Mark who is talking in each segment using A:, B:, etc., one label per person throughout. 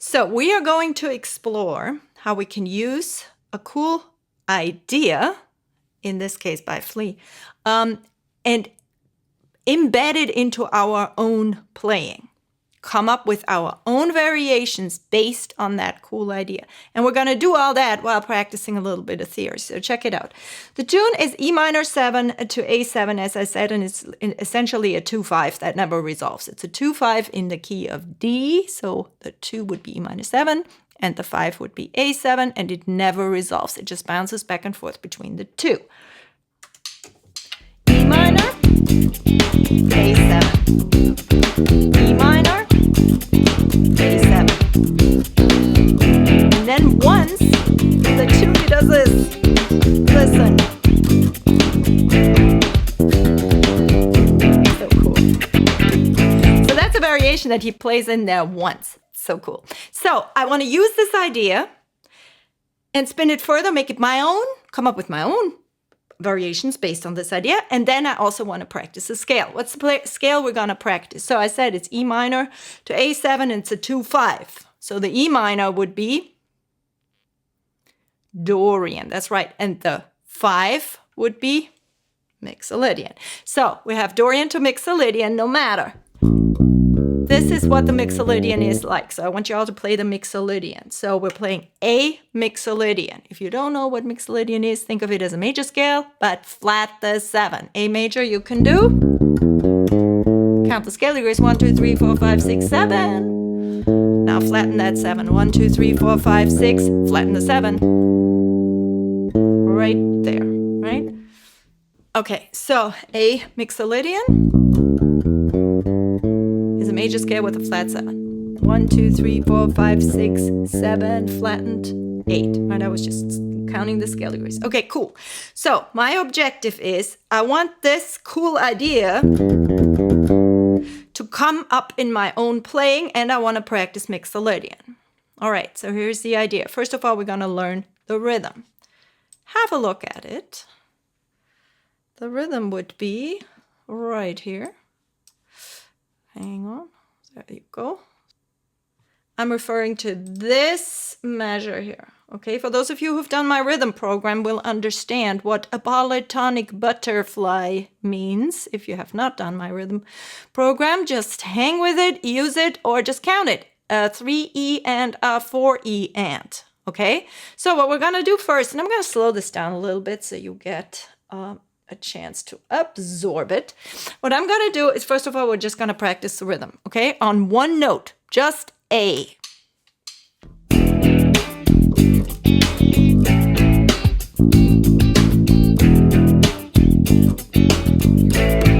A: So we are going to explore how we can use a cool idea, in this case by Flea, and embed it into our own playing. Come up with our own variations based on that cool idea. And we're going to do all that while practicing a little bit of theory. So check it out. The tune is E minor 7 to A7, as I said, and it's essentially a 2-5 that never resolves. It's a 2-5 in the key of D. So the 2 would be E minor 7 and the 5 would be A7, and it never resolves. It just bounces back and forth between the two. E minor, A7. E minor, A7. And then once the tune does this. Listen. So cool. So that's a variation that he plays in there once. So cool. So I want to use this idea and spin it further, make it my own, come up with my own variations based on this idea. And then I also want to practice the scale. What's the scale we're going to practice? So I said it's E minor to A7, and it's a 2-5. So the E minor would be Dorian. That's right. And the 5 would be Mixolydian. So we have Dorian to Mixolydian no matter. This is what the Mixolydian is like. So I want you all to play the Mixolydian. So we're playing A Mixolydian. If you don't know what Mixolydian is, think of it as a major scale, but flat the 7. A major you can do. Count the scale degrees. 1, 2, 3, 4, 5, 6, 7. Now flatten that 7. 1, 2, 3, 4, 5, 6. Flatten the 7. Right there, right? Okay, so A Mixolydian is a major scale with a flat 7. 1, 2, 3, 4, 5, 6, 7, flattened 8. Right, I was just counting the scale degrees. Okay, cool. So my objective is I want this cool idea to come up in my own playing, and I want to practice Mixolydian. All right, so here's the idea. First of all, we're going to learn the rhythm. Have a look at it. The rhythm would be right here. Hang on. There you go. I'm referring to this measure here. Okay, for those of you who've done my rhythm program will understand what a polytonic butterfly means. If you have not done my rhythm program, just hang with it, use it, or just count it. A 3E and a 4E and. Okay, so what we're going to do first, and I'm going to slow this down a little bit so you get a chance to absorb it. What I'm going to do is, first of all, we're just going to practice the rhythm, okay? On one note, just A.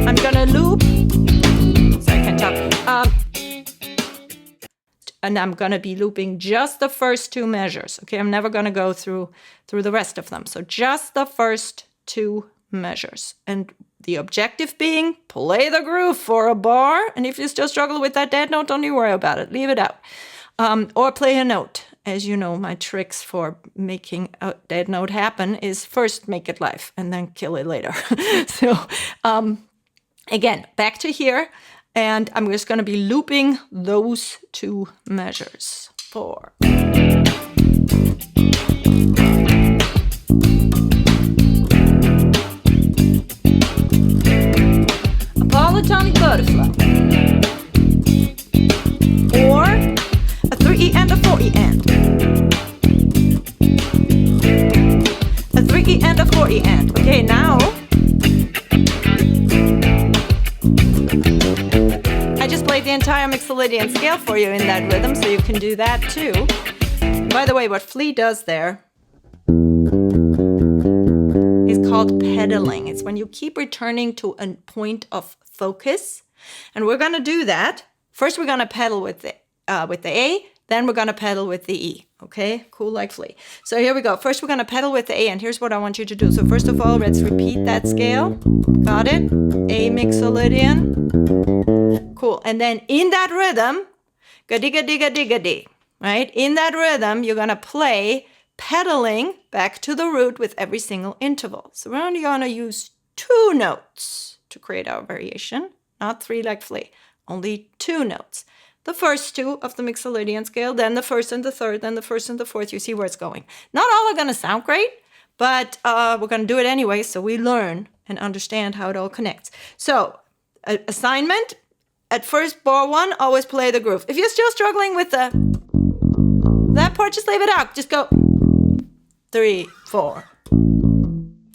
A: I'm going to loop. Sorry, I can't talk. And I'm going to be looping just the first two measures, okay? I'm never going to go through the rest of them. So just the first two measures. And the objective being, play the groove for a bar. And if you still struggle with that dead note, don't you worry about it. Leave it out. Or play a note. As you know, my tricks for making a dead note happen is first make it live and then kill it later. So again, back to here. And I'm just going to be looping those two measures. 4. Polytonic butterfly, or a 3E and a 4E and, a 3E and a 4E and. Okay, now I just played the entire Mixolydian scale for you in that rhythm, so you can do that too. By the way, what Flea does there is called pedaling. It's when you keep returning to a point of focus. And we're going to do that. First, we're going to pedal with the A, then we're going to pedal with the E. Okay, cool like Flea. So here we go. First, we're going to pedal with the A, and here's what I want you to do. So first of all, let's repeat that scale. Got it? A Mixolydian. Cool. And then in that rhythm, ga-digga-digga-digga-dee, right? In that rhythm, you're going to play pedaling back to the root with every single interval. So we're only going to use 2 notes to create our variation, not 3 like Flea, only 2 notes. the first two of the Mixolydian scale, then the first and the third, then the first and the fourth. You see where it's going. Not all are going to sound great, but we're going to do it anyway, so we learn and understand how it all connects. So, assignment, at first bar 1, always play the groove. If you're still struggling with that part, just leave it out. Just go 3, 4.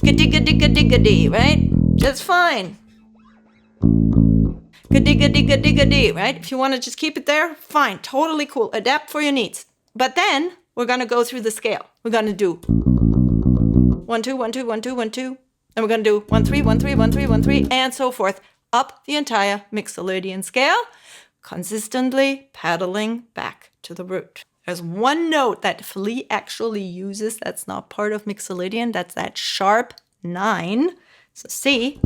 A: Ga-dee, right? That's fine. Ga-dee, right? If you want to just keep it there, fine, totally cool. Adapt for your needs. But then we're going to go through the scale. We're going to do 1, 2, 1, 2, 1, 2, 1, 2. And we're going to do 1, 3, 1, 3, 1, 3, 1, 3, and so forth, up the entire Mixolydian scale, consistently paddling back to the root. There's one note that Flea actually uses that's not part of Mixolydian. That's that sharp 9. So C.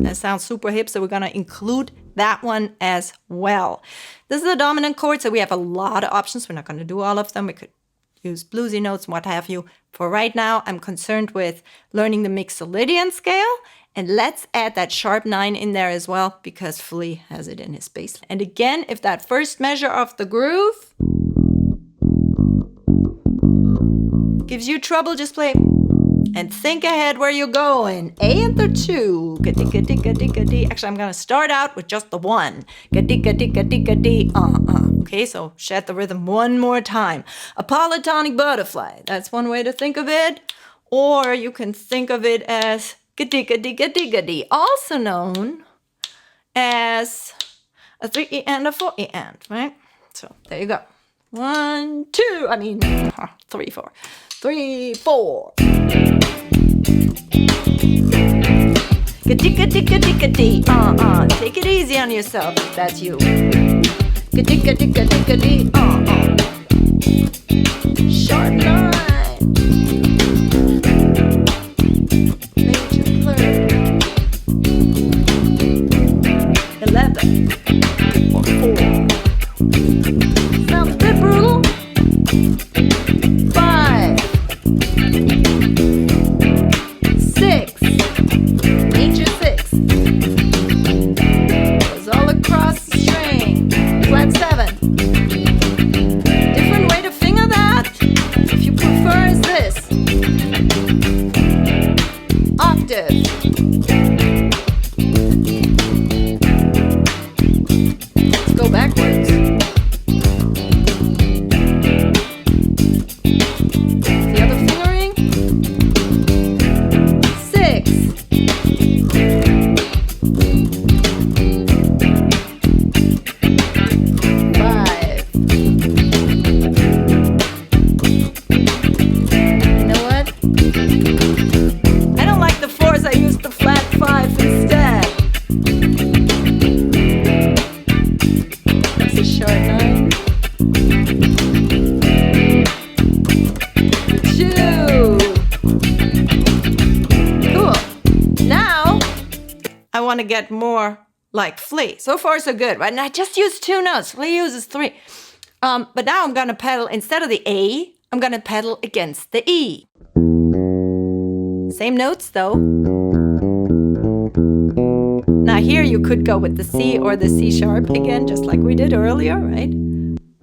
A: That sounds super hip, so we're going to include that one as well. This is a dominant chord, so we have a lot of options. We're not going to do all of them. We could use bluesy notes and what have you. For right now, I'm concerned with learning the Mixolydian scale. And let's add that sharp 9 in there as well, because Flea has it in his bass. And again, if that first measure of the groove gives you trouble, just play and think ahead where you're going. A and the 2. Ga-dee. Actually, I'm going to start out with just the 1. Ga-dee. Okay, so shed the rhythm one more time. A polytonic butterfly. That's one way to think of it. Or you can think of it as ga-dee, also known as a 3E and a 4E and, right? So there you go. 1, 2, 3, 4. 3, 4. Ga-dee. Take it easy on yourself if that's you. Ga-dee. Sharp 9. Major third. 11. Or 4. Sounds a bit brutal. 5. 6. Major 6. Goes all across the string. Flat 7. Different way to finger that, if you prefer, is this. Octave. Let's go backwards. The other fingering. 6. 5. You know what? I don't like the 4s. I use the flat 5 instead. That's a sharp 9. 2. Cool. Now, I want to get more like Flea. So far, so good, right? And I just used 2 notes. Flea uses 3. But now I'm going to pedal, instead of the A, I'm going to pedal against the E. Same notes, though. Now here you could go with the C or the C sharp again, just like we did earlier, right?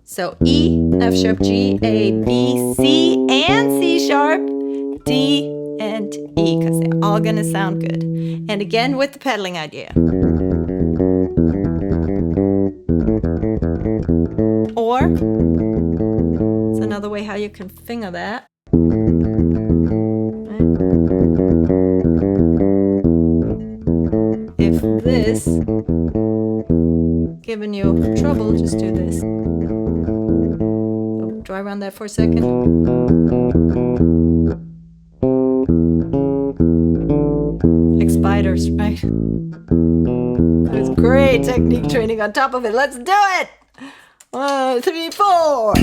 A: So E, F sharp, G, A, B, C, and C sharp, D, and E, because they're all going to sound good. And again with the pedaling idea. Or, it's another way how you can finger that. If this giving you trouble, just do this. So dry around that for a second. Like spiders, right? There's great technique training on top of it. Let's do it! 1, 3, 4.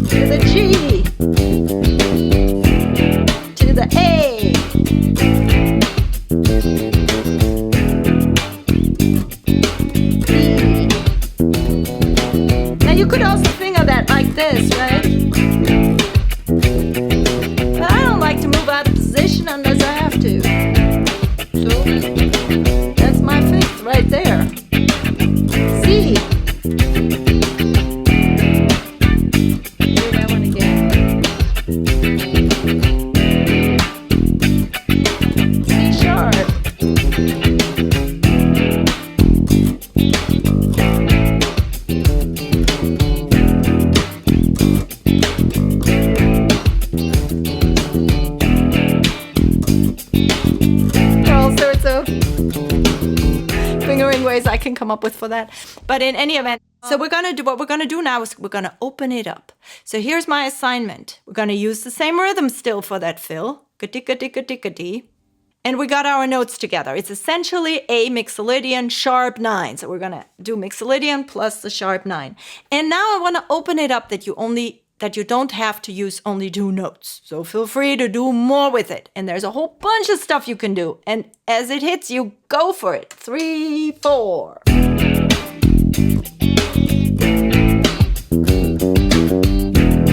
A: To the G. To the A. B. Now you could also finger that like this, right? But I don't like to move out of position unless ways I can come up with for that. But in any event, so what we're gonna do now is we're gonna open it up. So here's my assignment. We're gonna use the same rhythm still for that fill. Ka-dee-ka-dee-ka-dee-ka-dee. And we got our notes together. It's essentially a mixolydian sharp 9. So we're gonna do mixolydian plus the sharp 9. And now I wanna open it up that you don't have to use only 2 notes. So feel free to do more with it. And there's a whole bunch of stuff you can do. And as it hits you, go for it. 3, 4.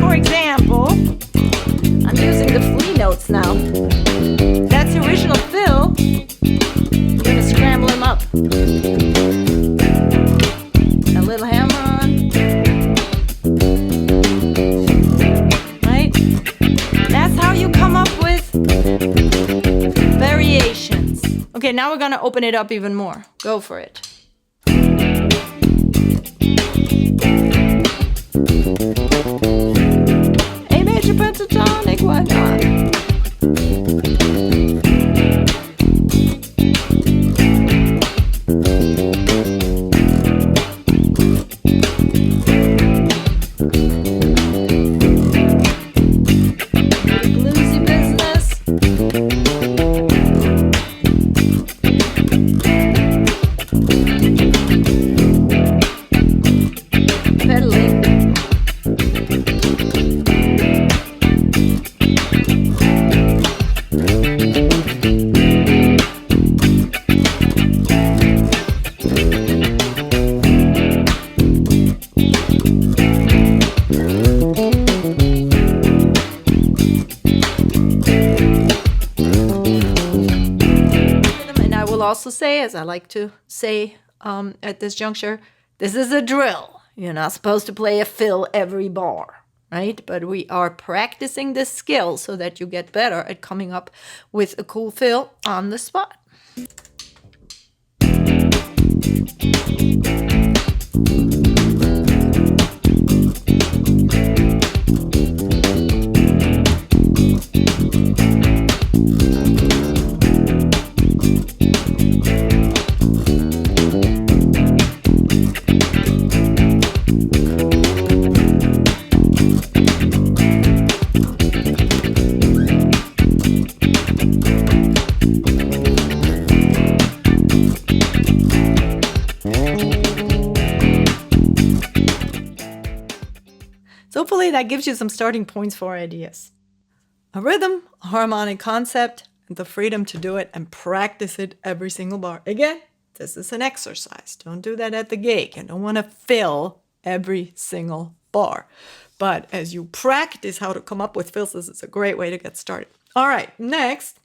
A: For example, I'm using the Flea notes now. That's the original fill. I'm gonna scramble them up. A little hammer on. Right? That's how you come up with variations. Okay, now we're gonna open it up even more. Go for it. A major pentatonic, why not? Bluesy business. Pedaling. Also say, as I like to say at this juncture, this is a drill. You're not supposed to play a fill every bar, right? But we are practicing this skill so that you get better at coming up with a cool fill on the spot. So hopefully that gives you some starting points for ideas. A rhythm, a harmonic concept, and the freedom to do it and practice it every single bar. Again, this is an exercise. Don't do that at the gig. You don't want to fill every single bar. But as you practice how to come up with fills, this is a great way to get started. All right, next,